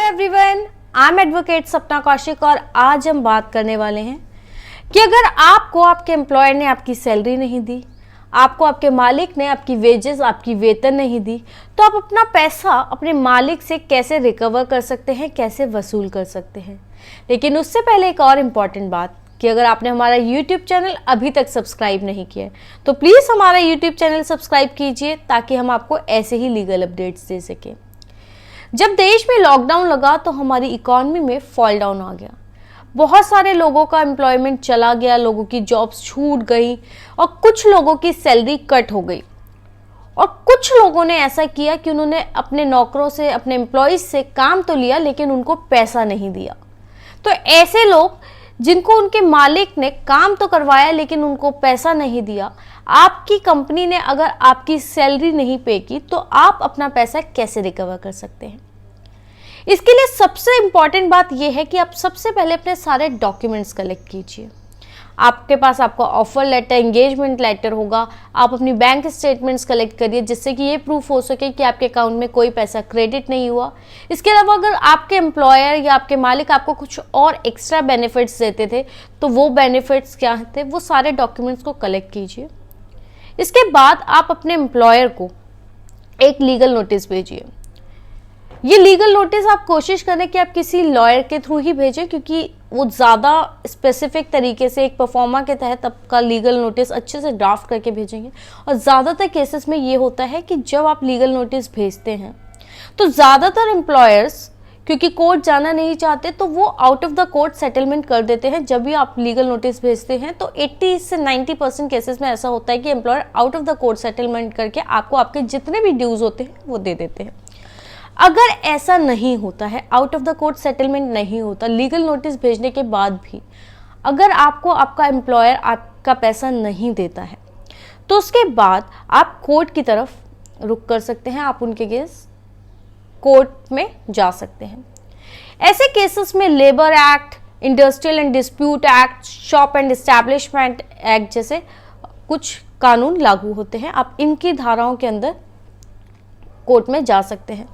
Everyone, I am advocate सपना कौशिक और आज हम बात करने वाले हैं कि अगर आपको आपके एम्प्लॉयर ने आपकी सैलरी नहीं दी, आपको आपके मालिक ने आपकी वेजेस, आपकी वेतन नहीं दी, तो आप अपना पैसा अपने मालिक से कैसे रिकवर कर सकते हैं, कैसे वसूल कर सकते हैं। लेकिन उससे पहले एक और इम्पॉर्टेंट बात कि अगर आपने हमारा YouTube चैनल अभी तक सब्सक्राइब नहीं किया है तो प्लीज़ हमारा YouTube चैनल सब्सक्राइब कीजिए ताकि हम आपको ऐसे ही लीगल अपडेट्स दे सकें। जब देश में लॉकडाउन लगा तो हमारी इकॉनमी में फॉल डाउन आ गया। बहुत सारे लोगों का एम्प्लॉयमेंट चला गया, लोगों की जॉब्स छूट गई और कुछ लोगों की सैलरी कट हो गई। और कुछ लोगों ने ऐसा किया कि उन्होंने अपने नौकरों से, अपने एम्प्लॉयज़ से काम तो लिया लेकिन उनको पैसा नहीं दिया। तो ऐसे लोग जिनको उनके मालिक ने काम तो करवाया लेकिन उनको पैसा नहीं दिया, आपकी कंपनी ने अगर आपकी सैलरी नहीं पे की तो आप अपना पैसा कैसे रिकवर कर सकते हैं। इसके लिए सबसे इम्पॉर्टेंट बात यह है कि आप सबसे पहले अपने सारे डॉक्यूमेंट्स कलेक्ट कीजिए। आपके पास आपका ऑफर लेटर, एंगेजमेंट लेटर होगा। आप अपनी बैंक स्टेटमेंट्स कलेक्ट करिए जिससे कि ये प्रूफ हो सके कि आपके अकाउंट में कोई पैसा क्रेडिट नहीं हुआ। इसके अलावा अगर आपके एम्प्लॉयर या आपके मालिक आपको कुछ और एक्स्ट्रा बेनिफिट्स देते थे तो वो बेनिफिट्स क्या थे, वो सारे डॉक्यूमेंट्स को कलेक्ट कीजिए। इसके बाद आप अपने एम्प्लॉयर को एक लीगल नोटिस भेजिए। ये लीगल नोटिस आप कोशिश करें कि आप किसी लॉयर के थ्रू ही भेजें क्योंकि वो ज़्यादा स्पेसिफिक तरीके से एक परफॉर्मा के तहत आपका लीगल नोटिस अच्छे से ड्राफ्ट करके भेजेंगे। और ज़्यादातर केसेस में ये होता है कि जब आप लीगल नोटिस भेजते हैं तो ज़्यादातर एम्प्लॉयर्स क्योंकि कोर्ट जाना नहीं चाहते तो वो out of the court settlement कर देते हैं। जब भी आप लीगल नोटिस भेजते हैं तो 80 से 90% केसेस में ऐसा होता है कि employer out of the court settlement करके आपको आपके जितने भी ड्यूज होते हैं वो दे देते हैं। अगर ऐसा नहीं होता है, out of the court settlement नहीं होता, लीगल नोटिस भेजने के बाद भी अगर आपको आपका एम्प्लॉयर आपका पैसा नहीं देता है तो उसके बाद आप कोर्ट की तरफ रुख कर सकते हैं। आप उनके केस कोर्ट में जा सकते हैं। ऐसे केसेस में labour act, industrial and dispute act, shop and establishment act जैसे कुछ कानून लागू होते हैं। आप इनकी धाराओं के अंदर कोर्ट में जा सकते हैं।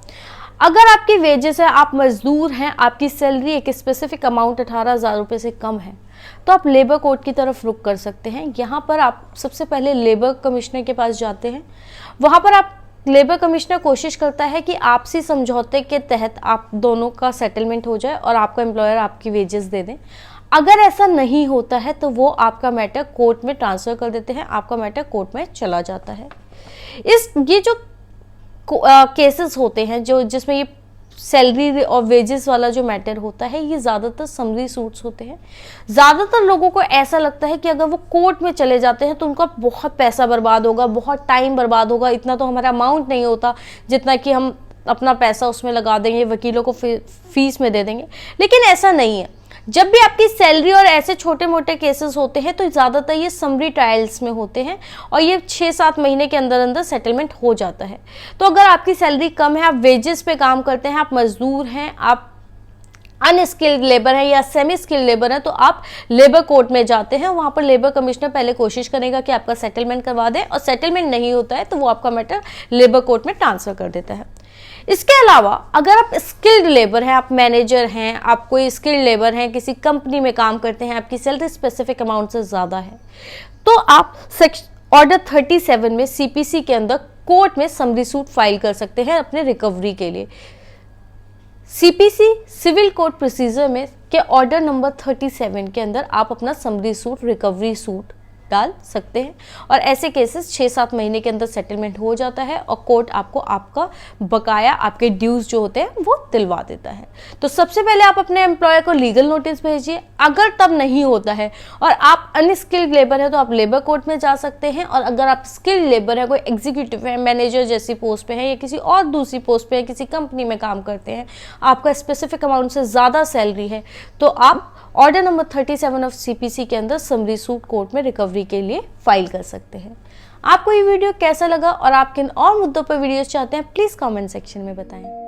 अगर आपकी वेजेस है, आप मजदूर हैं, आपकी सैलरी एक स्पेसिफिक अमाउंट 18,000 रुपये से कम है तो आप लेबर कोर्ट की तरफ रुख कर सकते हैं। यहाँ पर आप सबसे पहले लेबर कमिश्नर के पास जाते हैं। वहाँ पर आप लेबर कमिश्नर कोशिश करता है कि आपसी समझौते के तहत आप दोनों का सेटलमेंट हो जाए और आपका एम्प्लॉयर आपकी वेजेस दे दें। अगर ऐसा नहीं होता है तो वो आपका मैटर कोर्ट में ट्रांसफ़र कर देते हैं, आपका मैटर कोर्ट में चला जाता है। ये जो केसेस होते हैं जिसमें ये सैलरी और वेजेस वाला जो मैटर होता है, ये ज़्यादातर समरी सूट्स होते हैं। ज़्यादातर लोगों को ऐसा लगता है कि अगर वो कोर्ट में चले जाते हैं तो उनका बहुत पैसा बर्बाद होगा, बहुत टाइम बर्बाद होगा, इतना तो हमारा अमाउंट नहीं होता जितना कि हम अपना पैसा उसमें लगा देंगे, वकीलों को फीस में दे देंगे। लेकिन ऐसा नहीं है। जब भी आपकी सैलरी और ऐसे छोटे मोटे केसेस होते हैं तो ज़्यादातर ये समरी ट्रायल्स में होते हैं और ये 6-7 महीने के अंदर अंदर सेटलमेंट हो जाता है। तो अगर आपकी सैलरी कम है, आप वेजेस पे काम करते हैं, आप मजदूर हैं, आप अनस्किल्ड लेबर है या सेमी स्किल्ड लेबर है तो आप लेबर कोर्ट में जाते हैं। वहाँ पर लेबर कमिश्नर पहले कोशिश करेगा कि आपका सेटलमेंट करवा दे और सेटलमेंट नहीं होता है तो वो आपका मैटर लेबर कोर्ट में ट्रांसफ़र कर देता है। इसके अलावा अगर आप स्किल्ड लेबर हैं, आप मैनेजर हैं, आप कोई स्किल्ड लेबर हैं, किसी कंपनी में काम करते हैं, आपकी सैलरी स्पेसिफिक अमाउंट से ज़्यादा है तो आप ऑर्डर 37 में CPC के अंदर कोर्ट में समरी सूट फाइल कर सकते हैं अपने रिकवरी के लिए। CPC सिविल कोर्ट प्रोसीजर में के ऑर्डर नंबर 37 के अंदर आप अपना समरी सूट, रिकवरी सूट डाल सकते हैं और ऐसे केसेस 6-7 महीने के अंदर सेटलमेंट हो जाता है और कोर्ट आपको आपका बकाया, आपके ड्यूज जो होते हैं वो दिलवा देता है। तो सबसे पहले आप अपने एम्प्लॉयर को लीगल नोटिस भेजिए। अगर तब नहीं होता है और आप अनस्किल्ड लेबर है तो आप लेबर कोर्ट में जा सकते हैं। और अगर आप स्किल्ड लेबर है, कोई एग्जीक्यूटिव है, मैनेजर जैसी पोस्ट पे है या किसी और दूसरी पोस्ट पे है, किसी कंपनी में काम करते हैं, आपका स्पेसिफिक अमाउंट से ज़्यादा सैलरी है तो आप ऑर्डर नंबर 37 ऑफ CPC के अंदर समरी सूट कोर्ट में रिकवरी के लिए फाइल कर सकते हैं। आपको ये वीडियो कैसा लगा और आप किन और मुद्दों पर वीडियोस चाहते हैं प्लीज़ कमेंट सेक्शन में बताएं।